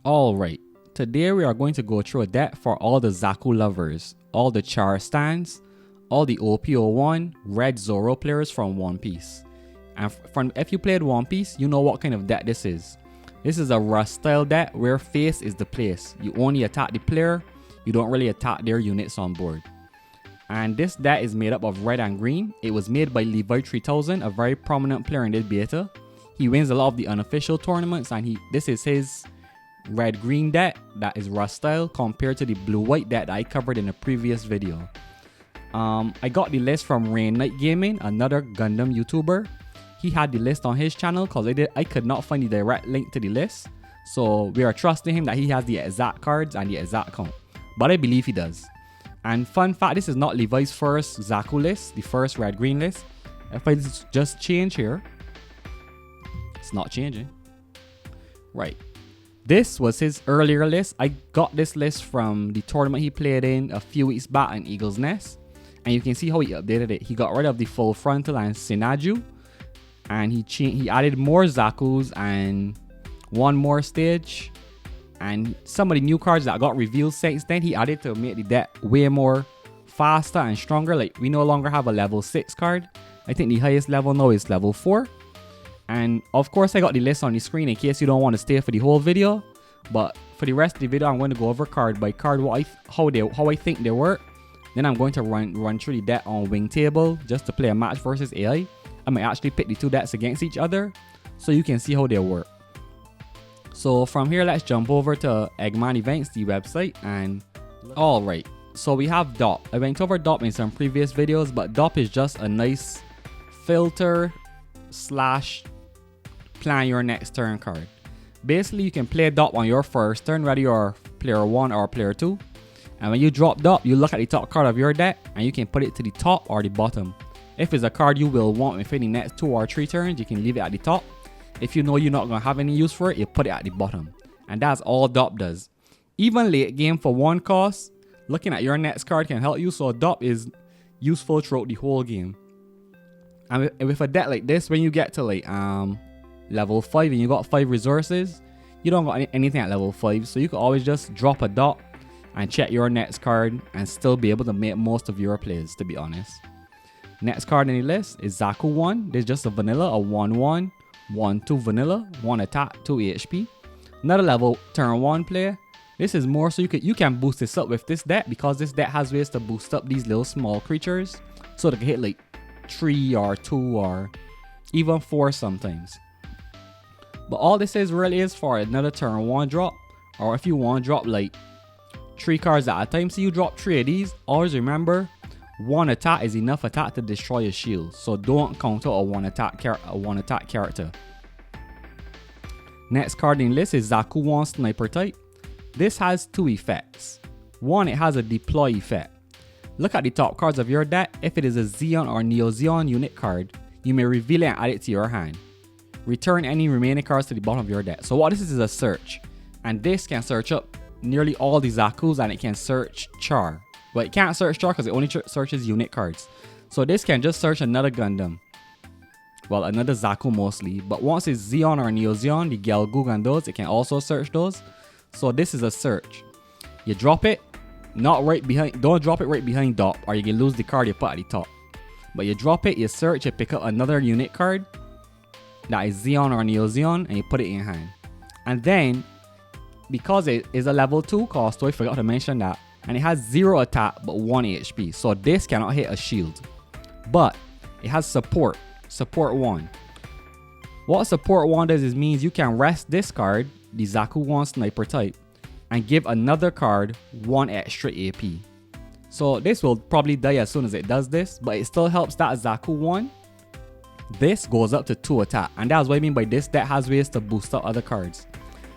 Alright, today we are going to go through a deck for all the Zaku lovers, all the Char stands, all the OPO1 Red Zoro players from One Piece. And if you played One Piece, you know what kind of deck this is. This is a Rust style deck where face is the place. You only attack the player, you don't really attack their units on board. And this deck is made up of red and green. It was made by Levi 3000, a very prominent player in this beta. He wins a lot of the unofficial tournaments, and this is his red-green deck that is Rust style compared to the blue-white deck that I covered in a previous video. I got the list from Rain Knight Gaming, another Gundam YouTuber. He had the list on his channel because I could not find the direct link to the list. So we are trusting him that he has the exact cards and the exact count. But I believe he does. And fun fact, this is not Levi's first Zaku list, the first red-green list. If I just change here, it's not changing. Right. This was his earlier list. I got this list from the tournament he played in a few weeks back in Eagle's Nest. And you can see how he updated it. He got rid of the full frontal and Sinaju. And he added more Zakus and one more stage. And some of the new cards that got revealed since then, he added to make the deck way more faster and stronger. Like, we no longer have a level 6 card. I think the highest level now is level 4. And of course, I got the list on the screen in case you don't want to stay for the whole video. But for the rest of the video, I'm going to go over card by card how I think they work. Then I'm going to run through the deck on Wing Table just to play a match versus AI. I might actually pick the two decks against each other so you can see how they work. So from here, let's jump over to Eggman Events, the website. And alright, so we have DOP. I went over DOP in some previous videos, but DOP is just a nice filter / plan your next turn card. Basically, you can play DOP on your first turn, whether you're player 1 or player 2. And when you drop DOP, you look at the top card of your deck and you can put it to the top or the bottom. If it's a card you will want within the next 2 or 3 turns, you can leave it at the top. If you know you're not going to have any use for it, you put it at the bottom. And that's all DOP does. Even late game for 1 cost, looking at your next card can help you. So DOP is useful throughout the whole game. And with a deck like this, when you get to like level 5 and you got 5 resources, you don't got anything at level 5. So you can always just drop a DOP and check your next card and still be able to make most of your plays, to be honest. Next card in the list is Zaku 1. This is just a vanilla, a 1/1, 1/2 vanilla, 1 attack, 2 HP. Another level turn 1 player. This is more so you can boost this up with this deck, because this deck has ways to boost up these little small creatures so they can hit like 3 or 2 or even 4 sometimes. But all this really is for another turn 1 drop, or if you want to drop like 3 cards at a time. So you drop 3 of these. Always remember, 1 attack is enough attack to destroy a shield. So don't counter a 1 attack character. Next card in the list is Zaku 1 Sniper type. This has 2 effects. 1, it has a deploy effect. Look at the top cards of your deck. If it is a Zeon or Neo Zeon unit card, you may reveal it and add it to your hand. Return any remaining cards to the bottom of your deck. So what this is a search. And this can search up nearly all the Zakus, and it can search Char. But it can't search Char because it only searches unit cards. So this can just search another Gundam. Well, another Zaku mostly. But once it's Zeon or Neo Zeon, the Gelgoog and those, it can also search those. So this is a search. You drop it, don't drop it right behind DOP, or you can lose the card you put at the top. But you drop it, you search, you pick up another unit card that is Zeon or Neo Zeon, and you put it in your hand. And then, because it is a level 2 cost, so I forgot to mention that, and it has 0 attack but 1 HP, so this cannot hit a shield. But it has support 1. What support 1 does is means you can rest this card, the Zaku 1 Sniper type, and give another card 1 extra AP. So this will probably die as soon as it does this, but it still helps that Zaku 1. This goes up to 2 attack, and that's what I mean by this deck has ways to boost up other cards.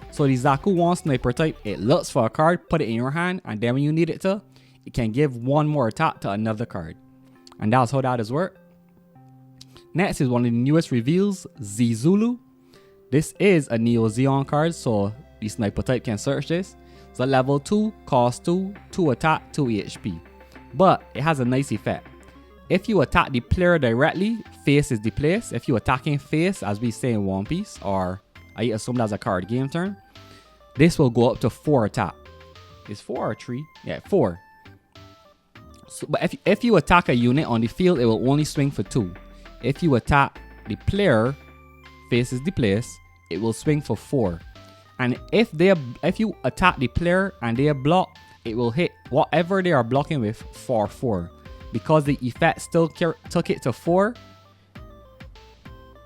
So the Zaku 1 Sniper type, it looks for a card, put it in your hand, and then when you need it to, it can give 1 more attack to another card. And that's how that does work. Next is one of the newest reveals, Zulu. This is a Neo Zeon card, so the Sniper type can search this. It's a level 2, cost 2, 2 attack, 2 HP. But it has a nice effect. If you attack the player directly, face is the place. If you attacking face, as we say in One Piece, or I assume that's a card game turn, this will go up to 4 attack. Is 4 or 3? Yeah, 4. So, but if you attack a unit on the field, it will only swing for 2. If you attack the player faces the place, it will swing for 4. And if you attack the player and they are blocked, it will hit whatever they are blocking with for 4. Because the effect still took it to 4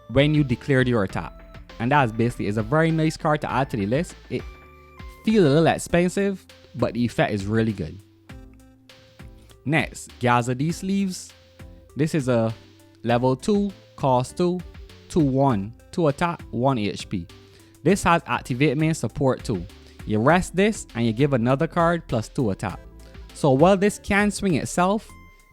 when you declared your attack. And that's basically, it's a very nice card to add to the list. It feels a little expensive, but the effect is really good. Next, Gaza D Sleeves. This is a level 2, cost 2, 2/1, 2 attack, 1 HP. This has activate main support too. You rest this and you give another card plus 2 attack. So while this can swing itself,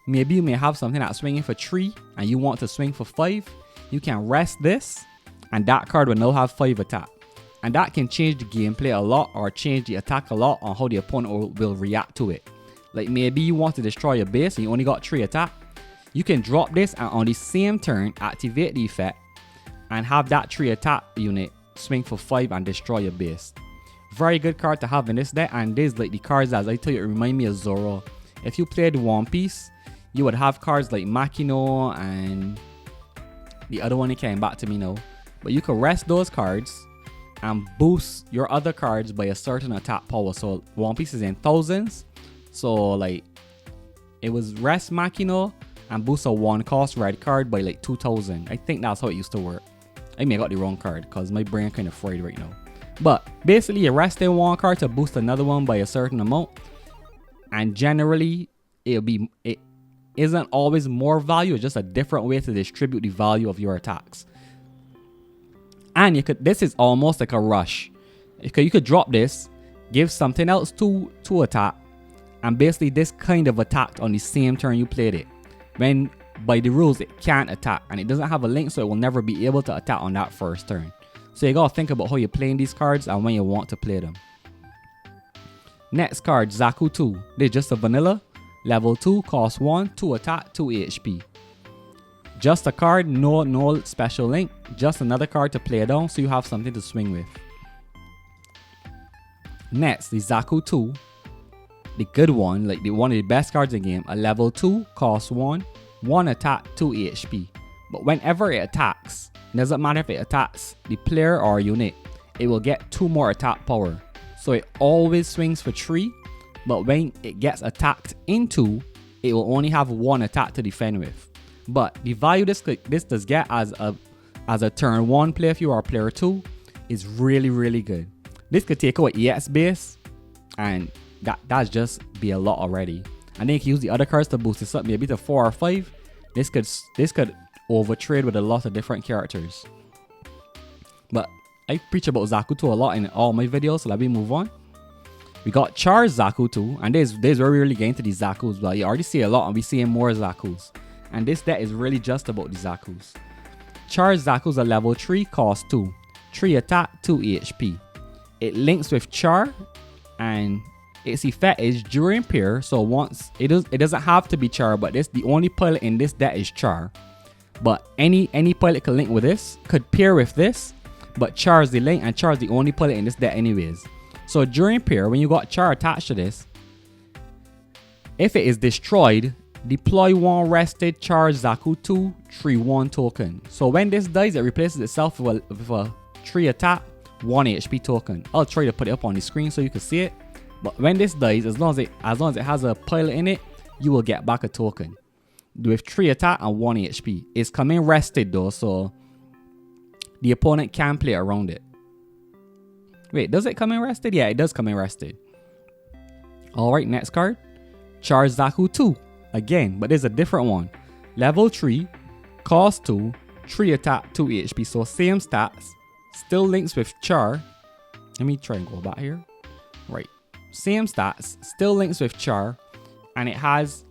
maybe you may have something that's swinging for 3 and you want to swing for 5. You can rest this and that card will now have 5 attack. And that can change the gameplay a lot or change the attack a lot on how the opponent will react to it. Like maybe you want to destroy your base and you only got 3 attack. You can drop this and on the same turn activate the effect and have that 3 attack unit swing for 5 and destroy your base. Very good card to have in this deck, and this like the cards as I tell you, it remind me of Zoro. If you played One Piece, you would have cards like Makino and the other one that came back to me now. But you can rest those cards and boost your other cards by a certain attack power. So One Piece is in thousands. So like it was rest Makino and boost a 1 cost red card by like 2000. I think that's how it used to work. I may have got the wrong card because my brain kind of fried right now. But basically you rest in 1 card to boost another one by a certain amount. And generally it isn't always more value, it's just a different way to distribute the value of your attacks. And this is almost like a rush. You could drop this, give something else to attack, and basically this kind of attacked on the same turn you played it. When by the rules it can't attack and it doesn't have a link, so it will never be able to attack on that first turn. So you gotta think about how you're playing these cards and when you want to play them. Next card, Zaku 2. This is just a vanilla. Level 2, cost 1, 2 attack, 2 HP. Just a card, no special link. Just another card to play down so you have something to swing with. Next, the Zaku 2. The good one, like one of the best cards in the game. A level 2, cost 1, 1 attack, 2 HP. But whenever it attacks, it doesn't matter if it attacks the player or unit, it will get 2 more attack power. So it always swings for 3, but when it gets attacked into, it will only have 1 attack to defend with. But the value this does get as a turn 1 play if you are player 2 is really good. This could take out EX base, and that's just be a lot already. And then you can use the other cards to boost this up maybe to 4 or 5. This could overtrade with a lot of different characters. But I preach about Zaku 2 a lot in all my videos, so let me move on. We got Char Zaku 2, and this is where we really get into the Zakus. But you already see a lot and we seeing more Zakus. And this deck is really just about the Zakus. Char Zaku's a level 3, cost 2, 3 attack, 2 HP. It links with Char, and its effect is during pair. So once it doesn't have to be Char, but the only pilot in this deck is Char. But any pilot could link with this, could pair with this, but Char is the link, and Char is the only pilot in this deck anyways. So during pair, when you got Char attached to this, if it is destroyed, deploy 1 rested Char Zaku 2 3/1 token. So when this dies, it replaces itself with a 3 attack, 1 HP token. I'll try to put it up on the screen so you can see it. But when this dies, as long as it has a pilot in it, you will get back a token with 3 attack and 1 HP. It's coming rested though, so the opponent can play around it. Wait, does it come in rested? Yeah, it does come in rested. Alright, next card. Char Zaku 2. Again, but there's a different one. Level 3, cost 2, 3 attack, 2 HP. So same stats. Still links with Char. Let me try and go back here. Right. Same stats. Still links with Char. And it has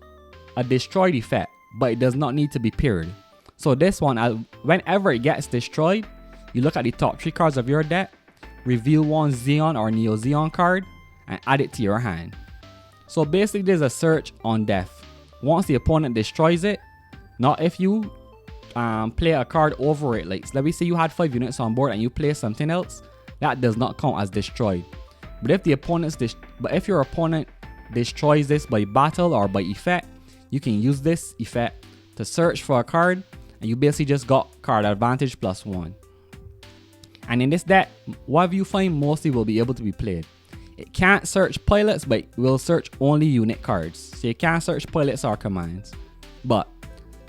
a destroyed effect, but it does not need to be paired. So this one, whenever it gets destroyed, you look at the top 3 cards of your deck, reveal 1 Xeon or Neo Xeon card, and add it to your hand. So basically there's a search on death. Once the opponent destroys it, not if you play a card over it. Like let me say you had 5 units on board and you play something else, that does not count as destroyed. But if your opponent destroys this by battle or by effect, you can use this effect to search for a card, and you basically just got card advantage +1. And in this deck, whatever you find mostly will be able to be played. It can't search pilots, but it will search only unit cards. So you can't search pilots or commands. But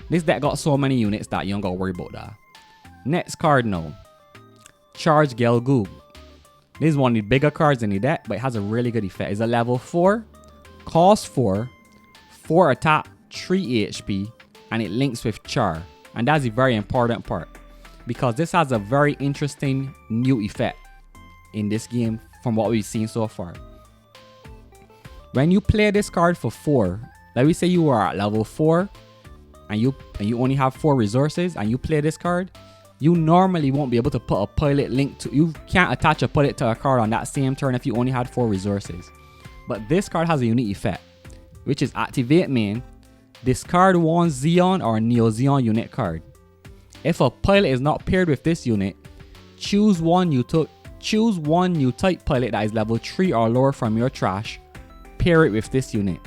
this deck got so many units that you don't gotta worry about that. Next card now. Charge Gelgoog. This is one of the bigger cards in the deck, but it has a really good effect. It's a level 4, cost 4, 4 attack, 3 HP, and it links with Char. And that's a very important part, because this has a very interesting new effect in this game from what we've seen so far. When you play this card for 4, let me say you are at level 4 and you only have 4 resources and you play this card, you normally won't be able to put a pilot link to, you can't attach a pilot to a card on that same turn if you only had 4 resources. But this card has a unique effect, which is activate main, discard one Xeon or Neo Xeon unit card. If a pilot is not paired with this unit, choose one new type pilot that is level 3 or lower from your trash, pair it with this unit.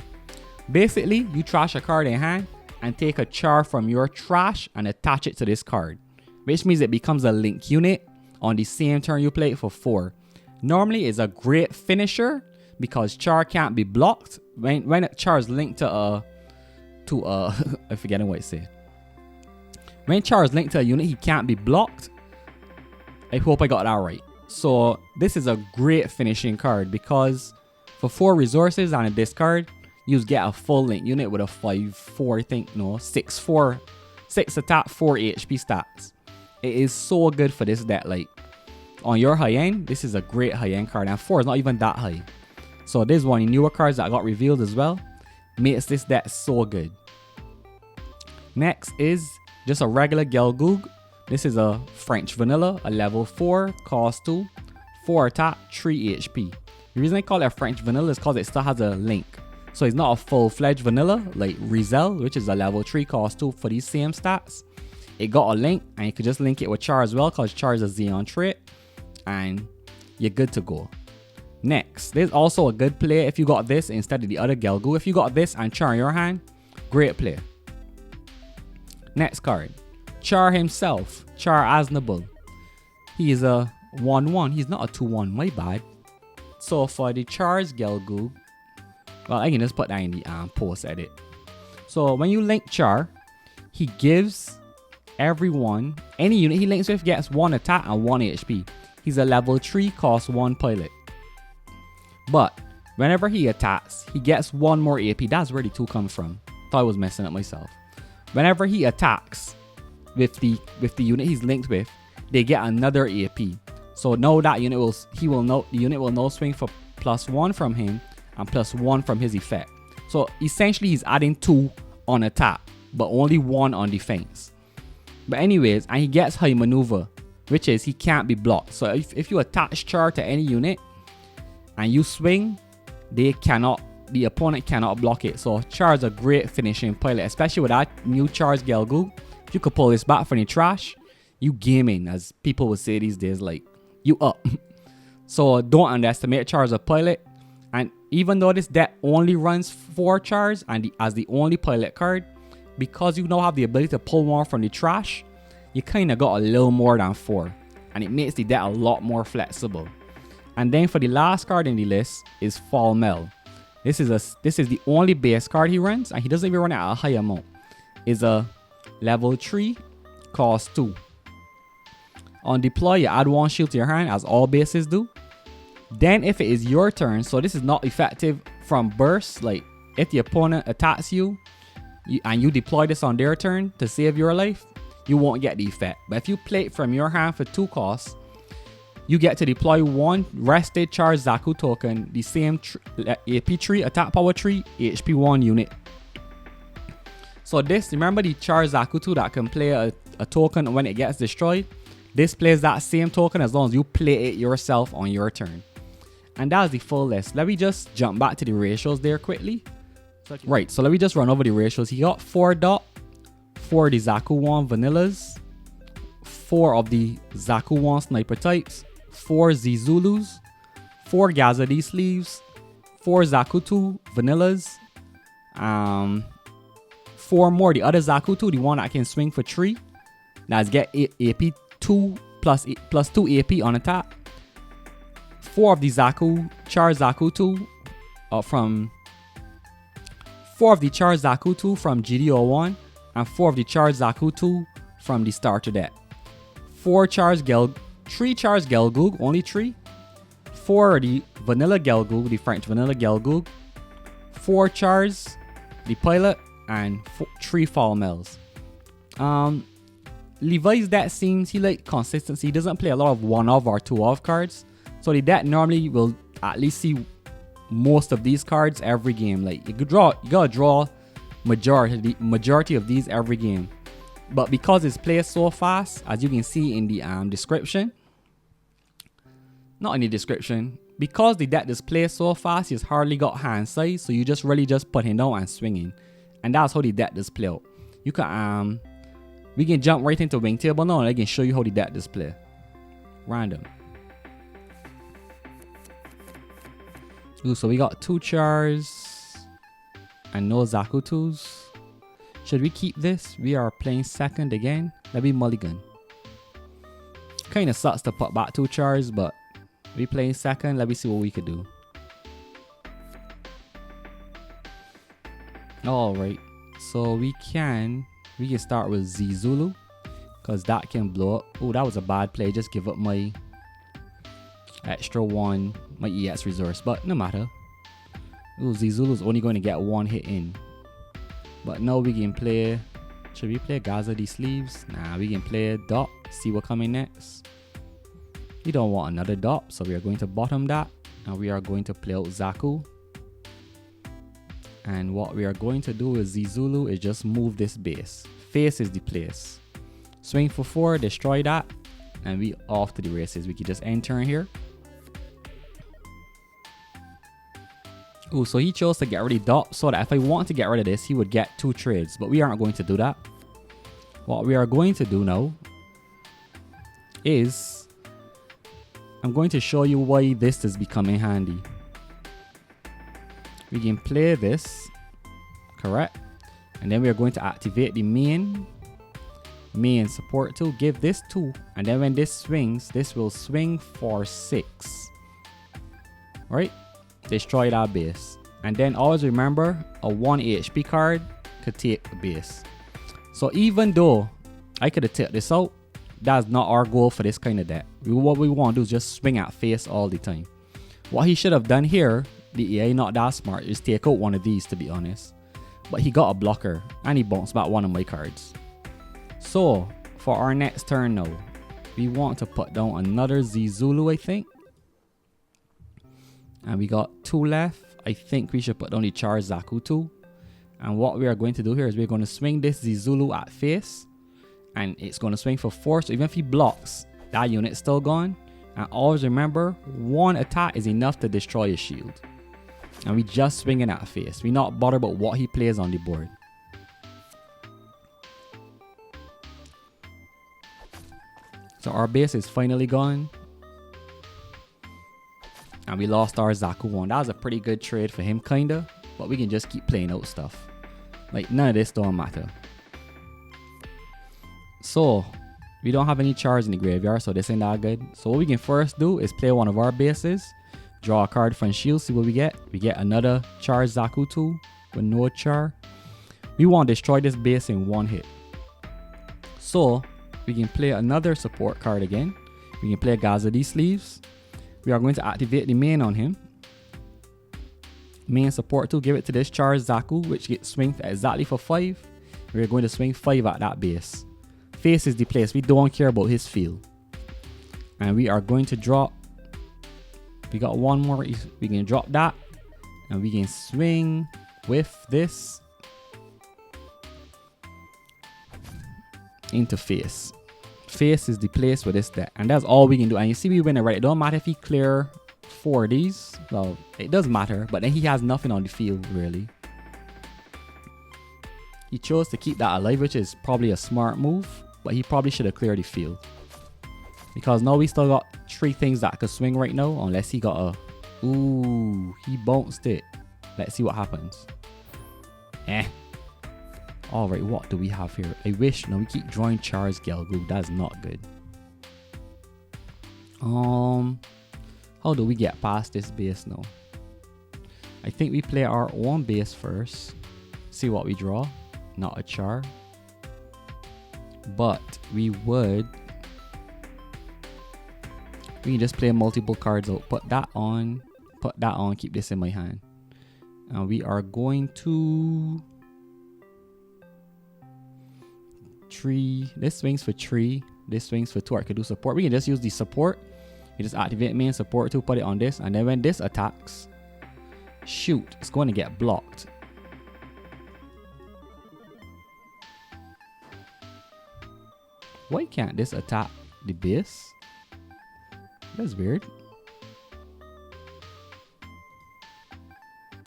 Basically, you trash a card in hand and take a Char from your trash and attach it to this card, which means it becomes a link unit on the same turn you play it for 4. Normally, it's a great finisher because Char can't be blocked. When a Char is linked to I'm forgetting what it said. When Char is linked to a unit, he can't be blocked. I hope I got that right. So this is a great finishing card because for 4 resources and a discard, you get a full link unit with a 5-4, I think, no, 6-4, 6 attack, 4 HP stats. It is so good for this deck. Like, on your high end, this is a great high end card, and 4 is not even that high. So this is one of the newer cards that got revealed as well. Makes this deck so good. Next is just a regular Gelgoog. This is a French vanilla, a level 4, cost 2, 4 attack, 3 HP. The reason I call it a French vanilla is because it still has a link. So it's not a full-fledged vanilla like Rizel, which is a level 3, cost 2 for these same stats. It got a link, and you could just link it with Char as well because Char is a Xeon trait, and you're good to go. Next, there's also a good play if you got this instead of the other Gelgoog. If you got this and Char in your hand, great play. Next card, Char himself, Char Aznable. He is a 1-1. He's not a 2-1, my bad. So for the Char's Gelgoog, well, I can just put that in the post edit. So when you link Char, he gives everyone, any unit he links with gets 1 attack and 1 HP. He's a level 3, cost 1 pilot. But whenever he attacks, he gets 1 more AP. That's where the 2 comes from. Thought I was messing up myself. Whenever he attacks with the unit he's linked with, they get another AP. So now that unit the unit will now swing for +1 from him and +1 from his effect. So essentially he's adding 2 on attack, but only 1 on defense. But anyways, and he gets high maneuver, which is he can't be blocked. So if you attach Char to any unit and you swing, the opponent cannot block it. So Char is a great finishing pilot, especially with that new Char's Gelgoog. If you could pull this back from the trash, you gaming, as people would say these days, like, you up. So don't underestimate Char as a pilot. And even though this deck only runs 4 Chars and as the only pilot card, because you now have the ability to pull more from the trash, you kind of got a little more than 4. And it makes the deck a lot more flexible. And then for the last card in the list is Fall Mel. This is the only base card he runs, and he doesn't even run it at a high amount. It's a level 3, cost 2. On deploy, you add 1 shield to your hand, as all bases do. Then if it is your turn, so this is not effective from burst, like if the opponent attacks you and you deploy this on their turn to save your life, you won't get the effect. But if you play it from your hand for 2 costs, you get to deploy 1 rested charge Zaku token, the same AP 3, attack power 3, HP 1 unit. So this, remember the charge Zaku 2 that can play a token when it gets destroyed? This plays that same token as long as you play it yourself on your turn. And that's the full list. Let me just jump back to the ratios there quickly. Right, so let me just run over the ratios. He got 4 dot, 4 of the Zaku 1 vanillas, 4 of the Zaku 1 sniper types, 4 Zizulus, 4 Gazadi sleeves, 4 Zakutu vanillas, 4 more. The other Zakutu, the one that can swing for 3. That's get AP 2 plus 2 AP on the top. 4 of the Char Zakutu from 4 of the Char Zakutu from GDO1 and 4 of the Char Zakutu from the starter deck. 3 Chars Gelgoog, only 3. 4 the Vanilla Gelgoog, the French Vanilla Gelgoog. 4 Chars, the Pilot, and 3 Fall Mills. Levi's deck seems he like consistency. He doesn't play a lot of 1-of or 2-of cards. So the deck normally will at least see most of these cards every game. Like you gotta draw majority of these every game. But because it's played so fast, as you can see in the description, not in the description, because the deck displays so fast, he's hardly got hand size, so you just really just put him down and swinging, and that's how the deck display out. You can we can jump right into wing table now, and I can show you how the deck display. Random. Ooh, so we got 2 Chars and no Zakutus. Should we keep this? We are playing second again. Let me mulligan. Kinda sucks to put back 2 Chars, but we playing second. Let me see what we could do. Alright. So we can start with Zulu, because that can blow up. Oh, that was a bad play. Just give up my extra 1, my EX resource, but no matter. Ooh, Zulu's only going to get 1 hit in. But now we can play. Should we play Gazadi sleeves? Nah, we can play Dot. See what coming next. We don't want another Dot, so we are going to bottom that, and we are going to play out Zaku. And what we are going to do with Zulu is just move this base. Face is the place. Swing for 4, destroy that, and we off to the races. We can just end turn here. Ooh, so he chose to get rid of Dot, so that if I want to get rid of this, he would get 2 trades. But we aren't going to do that. What we are going to do now is I'm going to show you why this is becoming handy. We can play this, correct? And then we are going to activate the main support tool. Give this 2, and then when this swings, this will swing for 6. Right? Destroy that base. And then always remember, a 1 HP card could take a base. So even though I could have taken this out, that's not our goal for this kind of deck. What we want to do is just swing at face all the time. What he should have done here, the EA not that smart, is take out one of these, to be honest. But he got a blocker, and he bounced back one of my cards. So for our next turn now, we want to put down another Zulu, I think. And we got 2 left. I think we should put down the Char Zakutu. And what we are going to do here is we're going to swing this Zulu at face. And it's going to swing for 4. So even if he blocks, that unit's still gone. And always remember, 1 attack is enough to destroy his shield. And we just swinging at face. We're not bothered about what he plays on the board. So our base is finally gone. And we lost our Zaku one. That was a pretty good trade for him, kinda. But we can just keep playing out stuff. Like, none of this don't matter. So, we don't have any Chars in the graveyard, so this ain't that good. So what we can first do is play one of our bases. Draw a card from shield, see what we get. We get another Char Zakutu with no Char. We want to destroy this base in 1 hit. So, we can play another support card again. We can play Gazadi sleeves. We are going to activate the main on him. Main support tool, give it to this Char Zaku, which gets swing exactly for 5. We're going to swing 5 at that base. Face is the place. We don't care about his field. And we are going to drop. We got 1 more. We can drop that. And we can swing with this into face. Face is the place for this deck, and that's all we can do. And you see we win it, right? It don't matter if he clear 4 of these. Well, it does matter, but then he has nothing on the field really. He chose to keep that alive, which is probably a smart move, but he probably should have cleared the field, because now we still got 3 things that could swing right now, unless he got a Ooh, he bounced it. Let's see what happens. Alright, what do we have here? I wish. No, we keep drawing Char's Gelgoop. That's not good. How do we get past this base now? I think we play our own base first. See what we draw. Not a Char. But we can just play multiple cards out. Put that on. Keep this in my hand. And we are going to... 3. This swings for 3. This swings for 2. I could do support. We can just use the support. You just activate main support to put it on this. And then when this attacks, shoot, it's going to get blocked. Why can't this attack the base? That's weird.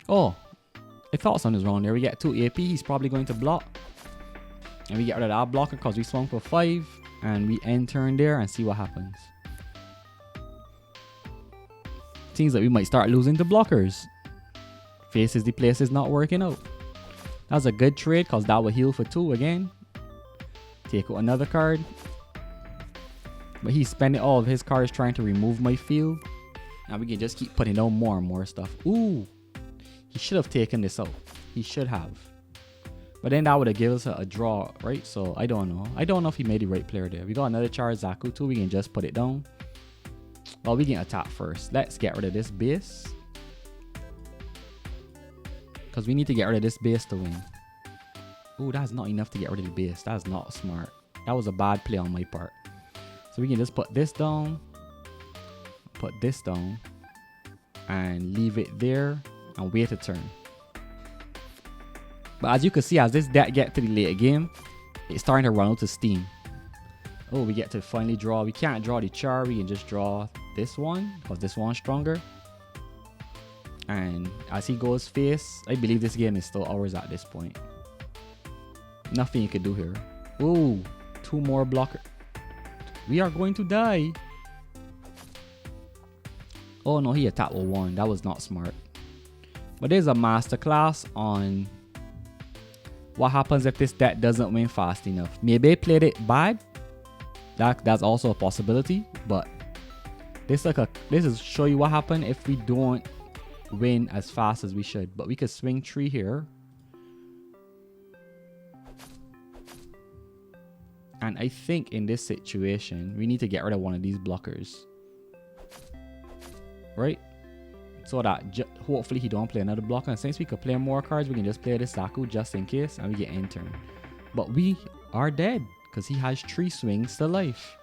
Oh, I thought something was wrong there. We get 2 AP. He's probably going to block. And we get rid of that blocker because we swung for 5. And we end turn there and see what happens. Seems like we might start losing to blockers. Faces the places not working out. That's a good trade because that will heal for 2 again. Take out another card. But he's spending all of his cards trying to remove my field. And we can just keep putting out more and more stuff. Ooh. He should have taken this out. He should have. But then that would have given us a draw, right? So I don't know. I don't know if he made the right player there. We got another Char Zaku too. We can just put it down. Well, we can attack first. Let's get rid of this base. Because we need to get rid of this base to win. Ooh, that's not enough to get rid of the base. That's not smart. That was a bad play on my part. So we can just put this down. Put this down. And leave it there. And wait a turn. But as you can see, as this deck gets to the late game, it's starting to run out of steam. Oh, we get to finally draw. We can't draw the Char. We can just draw this one because this one's stronger. And as he goes face, I believe this game is still ours at this point. Nothing you can do here. Ooh, 2 more blockers. We are going to die. Oh no, he attacked with 1. That was not smart. But there's a masterclass on what happens if this deck doesn't win fast enough. Maybe I played it bad. That's also a possibility. But this is show you what happens if we don't win as fast as we should. But we could swing 3 here. And I think in this situation, we need to get rid of one of these blockers. Right? So that hopefully he don't play another blocker. And since we could play more cards, we can just play this Zaku just in case. And we get end turn. But we are dead. Because he has 3 swings to life.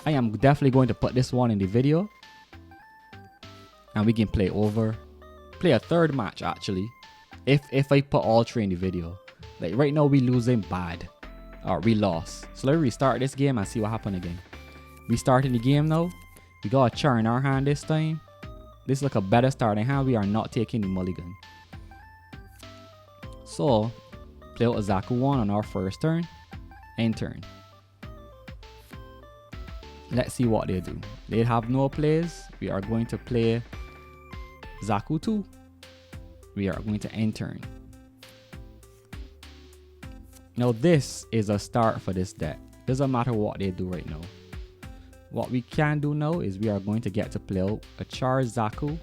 I am definitely going to put this one in the video. And we can play over. Play a 3rd match actually. If I put all 3 in the video. Like right now we losing bad. Or we lost. So let's restart this game and see what happened again. We starting the game now. We got a Char in our hand this time. This is like a better starting hand. We are not taking the mulligan. So play out a Zaku 1 on our first turn. End turn. Let's see what they do. They have no plays. We are going to play Zaku 2. We are going to end turn. Now this is a start for this deck. Doesn't matter what they do right now. What we can do now is we are going to get to play out a Char Zaku.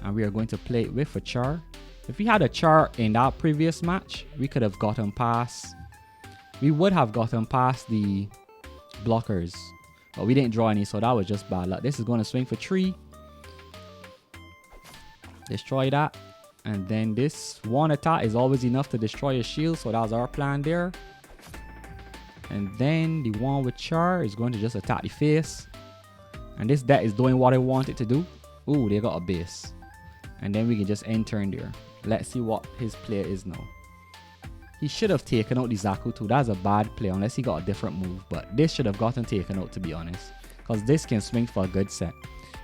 And we are going to play it with a Char. If we had a Char in that previous match, we could have gotten past. We would have gotten past the blockers. But we didn't draw any, so that was just bad luck. This is going to swing for 3. Destroy that. And then this 1 attack is always enough to destroy a shield. So that was our plan there. And then the one with Char is going to just attack the face. And this deck is doing what I want it to do. Ooh, they got a base. And then we can just end turn there. Let's see what his play is now. He should have taken out the Zaku too. That's a bad play unless he got a different move. But this should have gotten taken out to be honest. Because this can swing for a good set.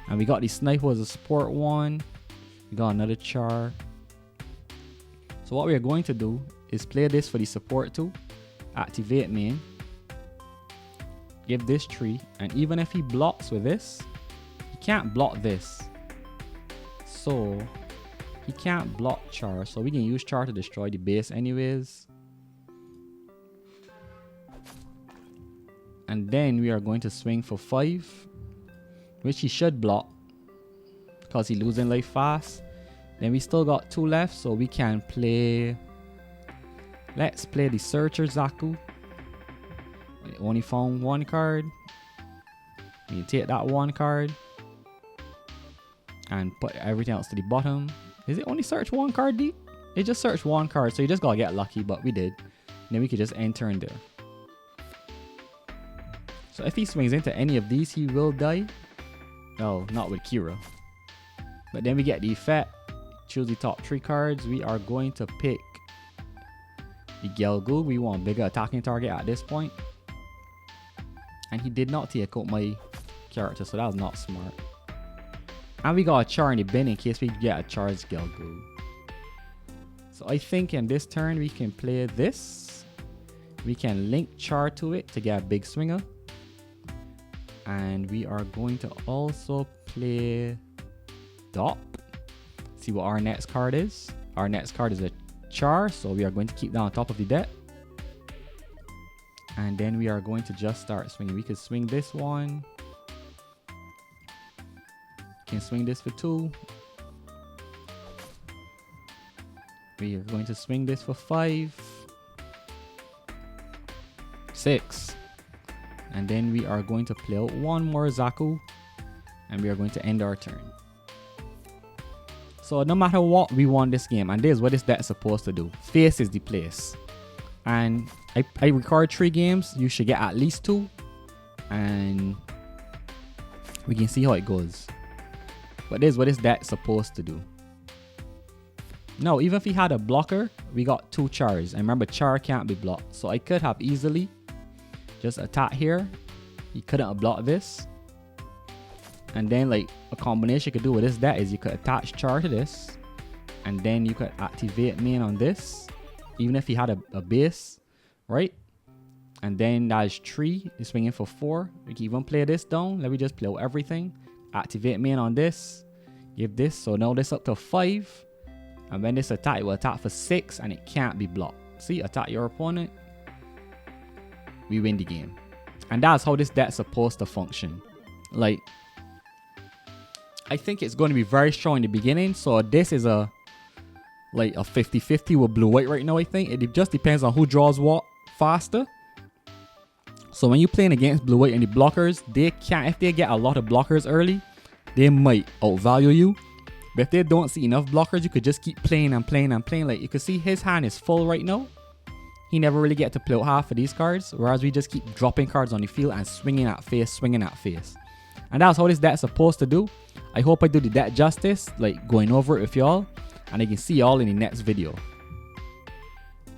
And we got the Sniper as a support 1. We got another Char. So what we are going to do is play this for the support 2. Activate main. Give this 3. And even if he blocks with this, he can't block this. So he can't block Char, so we can use Char to destroy the base anyways. And then we are going to swing for 5, which he should block because he's losing life fast. Then we still got 2 left, so we can play. Let's play the Searcher Zaku. We only found 1 card. We can take that 1 card and put everything else to the bottom. Is it only search 1 card deep? It just searched 1 card, so you just gotta get lucky, but we did. And then we could just end turn there. So if he swings into any of these, he will die. Oh, not with Kira. But then we get the effect. Choose the top 3 cards. We are going to pick the Gelgoog. We want bigger attacking target at this point. And he did not take out my character, so that was not smart. And we got a Char in the bin in case we get a charged Gelgoog. So I think in this turn we can play this. We can link Char to it to get a big swinger. And we are going to also play Dop. See what our next card is. Our next card is a Char, so we are going to keep that on top of the deck. And then we are going to just start swinging. We could swing this one. Can swing this for 2. We are going to swing this for 5. 6. And then we are going to play out 1 more Zaku. And we are going to end our turn. So no matter what, we won this game. And this is what this deck is supposed to do. Face is the place. And I record 3 games. You should get at least 2. And we can see how it goes. But this is what this deck is supposed to do. Now, even if he had a blocker, we got 2 Chars. And remember, Char can't be blocked. So I could have easily just attack here. He couldn't have blocked this. And then like a combination you could do with this deck is you could attach Char to this. And then you could activate main on this. Even if he had a base, right? And then that is 3. He's swinging for 4. We can even play this down. Let me just play out everything. Activate main on this. Give this. So now this up to 5. And when this attack, it will attack for 6 and it can't be blocked. See, attack your opponent. We win the game. And that's how this deck's supposed to function. Like, I think it's going to be very strong in the beginning. So this is a 50-50 with blue-white right now, I think. It just depends on who draws what faster. So when you're playing against blue-white and the blockers, they can't, if they get a lot of blockers early, they might outvalue you. But if they don't see enough blockers, you could just keep playing and playing and playing. Like you can see his hand is full right now. He never really get to play out half of these cards. Whereas we just keep dropping cards on the field and swinging at face, swinging at face. And that's how this deck's supposed to do. I hope I do the deck justice, like going over it with y'all. And I can see y'all in the next video.